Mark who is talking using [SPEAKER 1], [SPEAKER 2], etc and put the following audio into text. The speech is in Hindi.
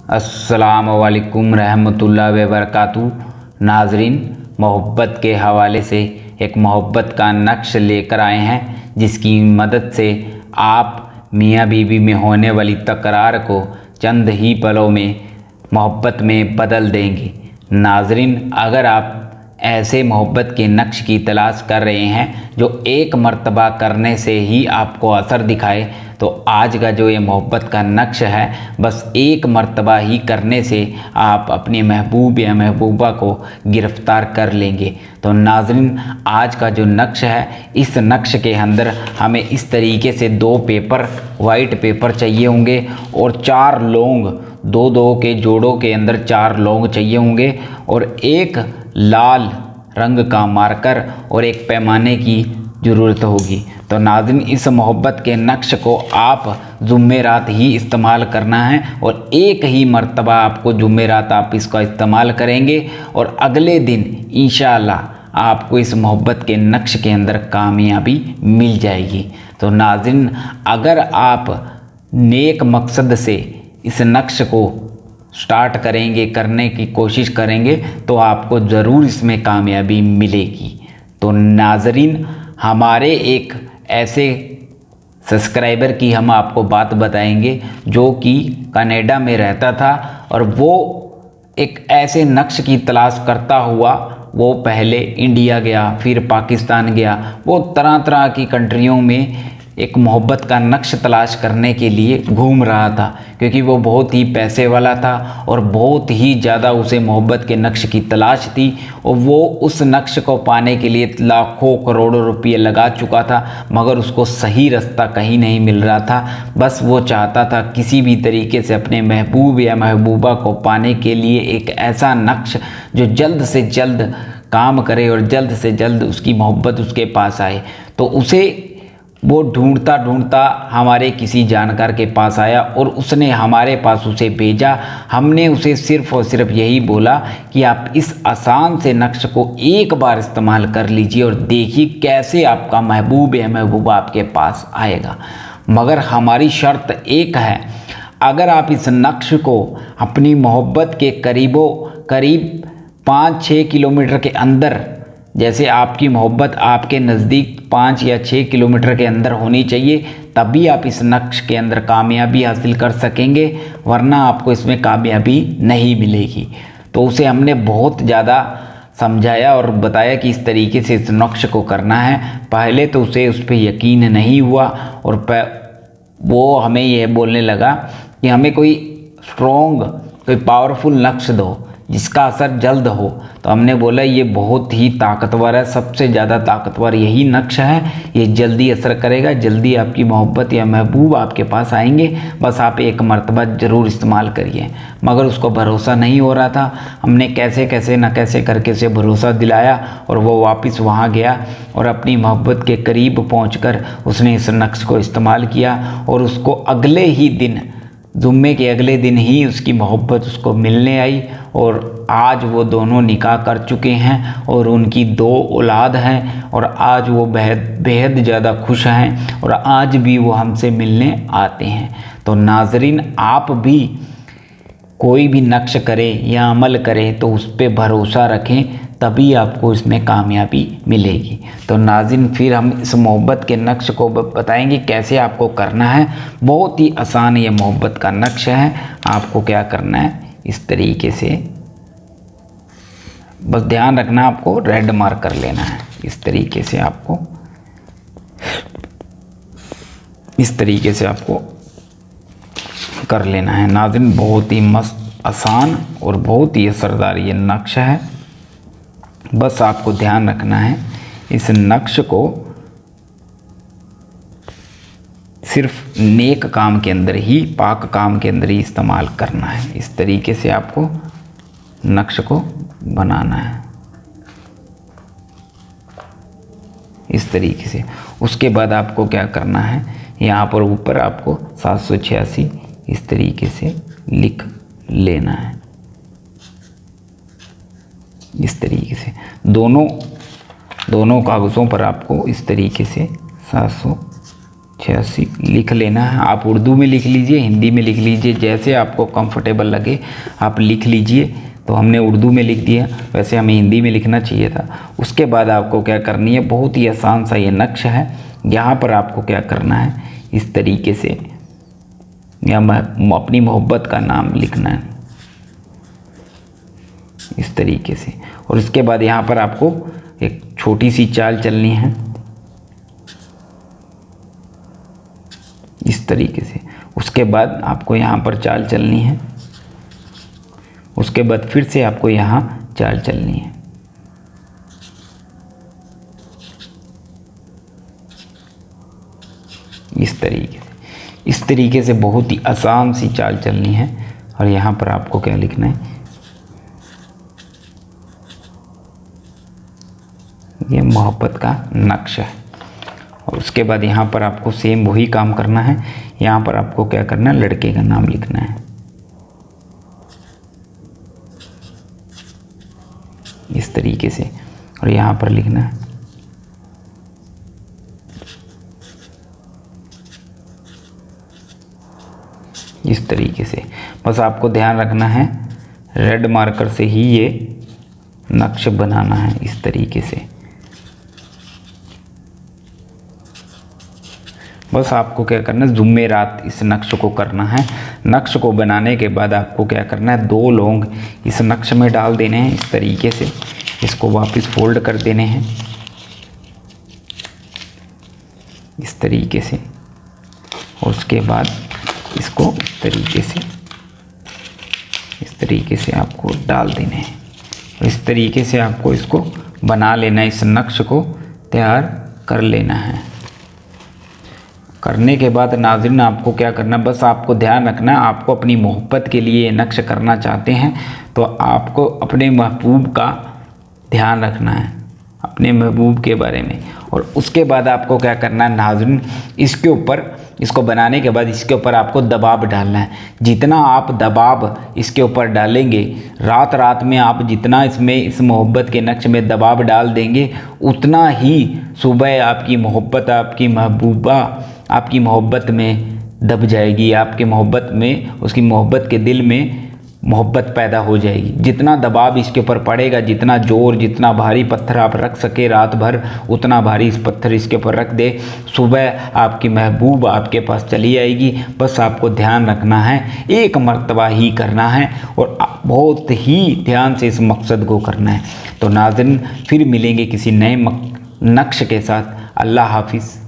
[SPEAKER 1] अस्सलाम वालेकुम रहमतुल्लाहि व बरकातुहू। नाजरीन, मोहब्बत के हवाले से एक मोहब्बत का नक्श लेकर आए हैं, जिसकी मदद से आप मियाँ बीवी में होने वाली तकरार को चंद ही पलों में मोहब्बत में बदल देंगे। नाजरीन, अगर आप ऐसे मोहब्बत के नक्श की तलाश कर रहे हैं जो एक मर्तबा करने से ही आपको असर दिखाए, तो आज का जो ये मोहब्बत का नक्श है, बस एक मर्तबा ही करने से आप अपने महबूब या महबूबा को गिरफ़्तार कर लेंगे। तो नाज़रीन, आज का जो नक्श है, इस नक्श के अंदर हमें इस तरीके से 2 पेपर, वाइट पेपर चाहिए होंगे और 4 लौंग, 2-2 के जोड़ों के अंदर 4 लौंग चाहिए होंगे और एक लाल रंग का मार्कर और एक पैमाने की ज़रूरत होगी। तो नाज़रीन, इस मोहब्बत के नक्श को आप जुमेरात ही इस्तेमाल करना है और एक ही मर्तबा आपको जुमेरात आप इसका इस्तेमाल करेंगे और अगले दिन इंशाअल्लाह आपको इस मोहब्बत के नक्श के अंदर कामयाबी मिल जाएगी। तो नाज़रीन, अगर आप नेक मकसद से इस नक्श को स्टार्ट करेंगे, करने की कोशिश करेंगे, तो आपको ज़रूर इसमें कामयाबी मिलेगी। तो नाज़रीन, हमारे एक ऐसे सब्सक्राइबर की हम आपको बात बताएंगे जो कि कनाडा में रहता था और वो एक ऐसे नक्श की तलाश करता हुआ वो पहले इंडिया गया, फिर पाकिस्तान गया, वो तरह तरह की कंट्रियों में एक मोहब्बत का नक्श तलाश करने के लिए घूम रहा था, क्योंकि वो बहुत ही पैसे वाला था और बहुत ही ज़्यादा उसे मोहब्बत के नक्श की तलाश थी और वो उस नक्श को पाने के लिए लाखों करोड़ों रुपये लगा चुका था, मगर उसको सही रास्ता कहीं नहीं मिल रहा था। बस वो चाहता था किसी भी तरीके से अपने महबूब या महबूबा को पाने के लिए एक ऐसा नक्श जो जल्द से जल्द काम करे और जल्द से जल्द उसकी मोहब्बत उसके पास आए। तो उसे वो ढूंढता ढूंढता हमारे किसी जानकार के पास आया और उसने हमारे पास उसे भेजा। हमने उसे सिर्फ़ और सिर्फ यही बोला कि आप इस आसान से नक्श को एक बार इस्तेमाल कर लीजिए और देखिए कैसे आपका महबूब या महबूबा आपके पास आएगा। मगर हमारी शर्त एक है, अगर आप इस नक्श को अपनी मोहब्बत के करीब 5-6 किलोमीटर के अंदर, जैसे आपकी मोहब्बत आपके नज़दीक 5 या 6 किलोमीटर के अंदर होनी चाहिए, तभी आप इस नक्श के अंदर कामयाबी हासिल कर सकेंगे, वरना आपको इसमें कामयाबी नहीं मिलेगी। तो उसे हमने बहुत ज़्यादा समझाया और बताया कि इस तरीके से इस नक्श को करना है। पहले तो उसे उस पर यकीन नहीं हुआ और वो हमें यह बोलने लगा कि हमें कोई स्ट्रॉन्ग, कोई पावरफुल नक्श दो जिसका असर जल्द हो। तो हमने बोला ये बहुत ही ताकतवर है, सबसे ज़्यादा ताकतवर यही नक्श है, ये जल्दी असर करेगा, जल्दी आपकी मोहब्बत या महबूब आपके पास आएंगे, बस आप एक मर्तबा ज़रूर इस्तेमाल करिए। मगर उसको भरोसा नहीं हो रहा था। हमने कैसे कैसे न कैसे करके उसे भरोसा दिलाया और वो वापस वहाँ गया और अपनी मोहब्बत के करीब पहुँच उसने इस नक्श को इस्तेमाल किया और उसको अगले ही दिन, जुम्मे के अगले दिन ही उसकी मोहब्बत उसको मिलने आई और आज वो दोनों निकाह कर चुके हैं और उनकी 2 औलाद हैं और आज वो बेहद ज़्यादा खुश हैं और आज भी वो हमसे मिलने आते हैं। तो नाज़रीन, आप भी कोई भी नक्श करें या अमल करें तो उस पर भरोसा रखें, तभी आपको इसमें कामयाबी मिलेगी। तो नाज़रीन, फिर हम इस मोहब्बत के नक्श को बताएंगे कैसे आपको करना है। बहुत ही आसान ये मोहब्बत का नक्श है। आपको क्या करना है, इस तरीके से बस ध्यान रखना, आपको रेड मार्क कर लेना है। इस तरीके से आपको कर लेना है। नाज़रीन, बहुत ही मस्त, आसान और बहुत ही असरदार ये नक्श है। बस आपको ध्यान रखना है, इस नक्श को सिर्फ नेक काम के अंदर ही, पाक काम के अंदर ही इस्तेमाल करना है। इस तरीके से आपको नक्श को बनाना है, इस तरीके से। उसके बाद आपको क्या करना है, यहाँ पर ऊपर आपको 786 इस तरीके से लिख लेना है। इस तरीके से दोनों कागज़ों पर आपको इस तरीके से 786 86 लिख लेना है। आप उर्दू में लिख लीजिए, हिंदी में लिख लीजिए, जैसे आपको कंफर्टेबल लगे आप लिख लीजिए। तो हमने उर्दू में लिख दिया, वैसे हमें हिंदी में लिखना चाहिए था। उसके बाद आपको क्या करनी है, बहुत ही आसान सा ये नक्श है। यहाँ पर आपको क्या करना है, इस तरीके से या अपनी मोहब्बत का नाम लिखना है इस तरीके से। और उसके बाद यहाँ पर आपको एक छोटी सी चाल चलनी है इस तरीके से। उसके बाद आपको यहाँ पर चाल चलनी है, उसके बाद फिर से आपको यहाँ चाल चलनी है इस तरीके से। इस तरीके से बहुत ही आसान सी चाल चलनी है। और यहाँ पर आपको क्या लिखना है, ये मोहब्बत का नक्शा है। और उसके बाद यहाँ पर आपको सेम वही काम करना है। यहाँ पर आपको क्या करना है, लड़के का नाम लिखना है इस तरीके से। और यहाँ पर लिखना है इस तरीके से। बस आपको ध्यान रखना है रेड मार्कर से ही ये नक्श बनाना है इस तरीके से। बस आपको क्या करना है, जुम्मेरात इस नक्श को करना है। नक्श को बनाने के बाद आपको क्या करना है, 2 लौंग इस नक्श में डाल देने हैं इस तरीके से। इसको वापस फोल्ड कर देने हैं इस तरीके से। और उसके बाद इसको इस तरीके से आपको डाल देने हैं। इस तरीके से आपको इसको बना लेना है, इस नक्श को तैयार कर लेना है। करने के बाद नाज़रीन आपको क्या करना, बस आपको ध्यान रखना है, आपको अपनी मोहब्बत के लिए नक्श करना चाहते हैं तो आपको अपने महबूब का ध्यान रखना है, अपने महबूब के बारे में। और उसके बाद आपको क्या करना है नाज़रीन, इसके ऊपर, इसको बनाने के बाद इसके ऊपर आपको दबाव डालना है। जितना आप दबाव इसके ऊपर डालेंगे, रात में आप जितना इसमें इस मोहब्बत के नक्श में दबाव डाल देंगे, उतना ही सुबह आपकी मोहब्बत, आपकी महबूबा आपकी मोहब्बत में दब जाएगी। आपके मोहब्बत में, उसकी मोहब्बत के दिल में मोहब्बत पैदा हो जाएगी। जितना दबाव इसके ऊपर पड़ेगा, जितना जोर, जितना भारी पत्थर आप रख सके रात भर, उतना भारी इस पत्थर इसके ऊपर रख दे, सुबह आपकी महबूब आपके पास चली आएगी। बस आपको ध्यान रखना है, एक मर्तबा ही करना है और बहुत ही ध्यान से इस मकसद को करना है। तो नाज़रीन फिर मिलेंगे किसी नए नक्श के साथ। अल्लाह हाफिज़।